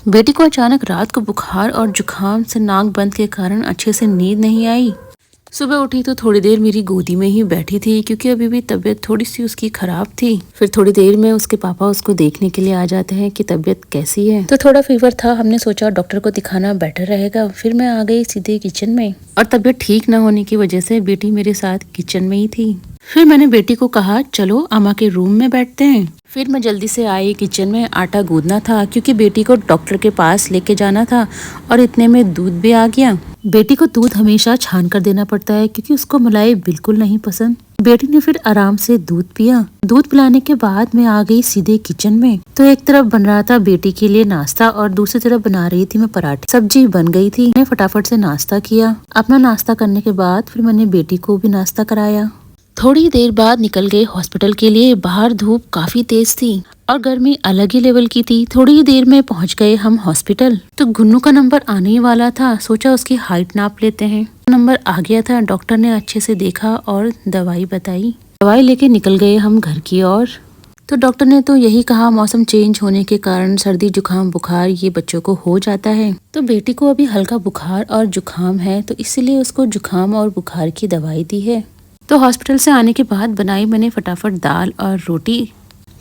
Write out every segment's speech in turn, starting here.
बेटी को अचानक रात को बुखार और जुकाम से नाक बंद के कारण अच्छे से नींद नहीं आई। सुबह उठी तो थोड़ी देर मेरी गोदी में ही बैठी थी क्योंकि अभी भी तबीयत थोड़ी सी उसकी खराब थी। फिर थोड़ी देर में उसके पापा उसको देखने के लिए आ जाते हैं कि तबीयत कैसी है। तो थोड़ा फीवर था, हमने सोचा डॉक्टर को दिखाना बेटर रहेगा। फिर मैं आ गई सीधे किचन में और तबीयत ठीक न होने की वजह से बेटी मेरे साथ किचन में ही थी। फिर मैंने बेटी को कहा चलो अम्मा के रूम में बैठते हैं। फिर मैं जल्दी से आई किचन में, आटा गूंदना था क्योंकि बेटी को डॉक्टर के पास लेके जाना था और इतने में दूध भी आ गया। बेटी को दूध हमेशा छान कर देना पड़ता है क्योंकि उसको मलाई बिल्कुल नहीं पसंद। बेटी ने फिर आराम से दूध पिया। दूध पिलाने के बाद मैं आ गई सीधे किचन में। तो एक तरफ बन रहा था बेटी के लिए नाश्ता और दूसरी तरफ बना रही थी मैं पराठे। सब्जी बन गई थी, मैं फटाफट से नाश्ता किया। अपना नाश्ता करने के बाद फिर मैंने बेटी को भी नाश्ता कराया। थोड़ी देर बाद निकल गए हॉस्पिटल के लिए। बाहर धूप काफी तेज थी और गर्मी अलग ही लेवल की थी। थोड़ी ही देर में पहुंच गए हम हॉस्पिटल। तो गुन्नू का नंबर आने ही वाला था, सोचा उसकी हाइट नाप लेते हैं। नंबर आ गया था, डॉक्टर ने अच्छे से देखा और दवाई बताई। दवाई लेके निकल गए हम घर की ओर। तो डॉक्टर ने तो यही कहा मौसम चेंज होने के कारण सर्दी जुकाम बुखार ये बच्चों को हो जाता है। तो बेटी को अभी हल्का बुखार और जुकाम है तो इसीलिए उसको जुकाम और बुखार की दवाई दी है। तो हॉस्पिटल से आने के बाद बनाई मैंने फटाफट दाल और रोटी।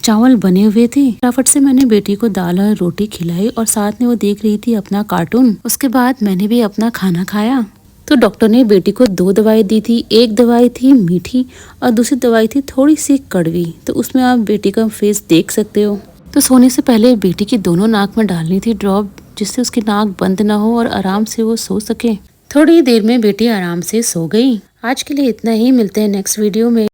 चावल बने हुए थे, फटाफट से मैंने बेटी को दाल और रोटी खिलाई और साथ में वो देख रही थी अपना कार्टून। उसके बाद मैंने भी अपना खाना खाया। तो डॉक्टर ने बेटी को 2 दवाई दी थी। एक दवाई थी मीठी और दूसरी दवाई थी थोड़ी सी कड़वी। तो उसमें आप बेटी का फेस देख सकते हो। तो सोने से पहले बेटी की दोनों नाक में डालनी थी ड्रॉप, जिससे उसकी नाक बंद ना हो और आराम से वो सो सके। थोड़ी देर में बेटी आराम से सो गई। आज के लिए इतना ही, मिलते हैं नेक्स्ट वीडियो में।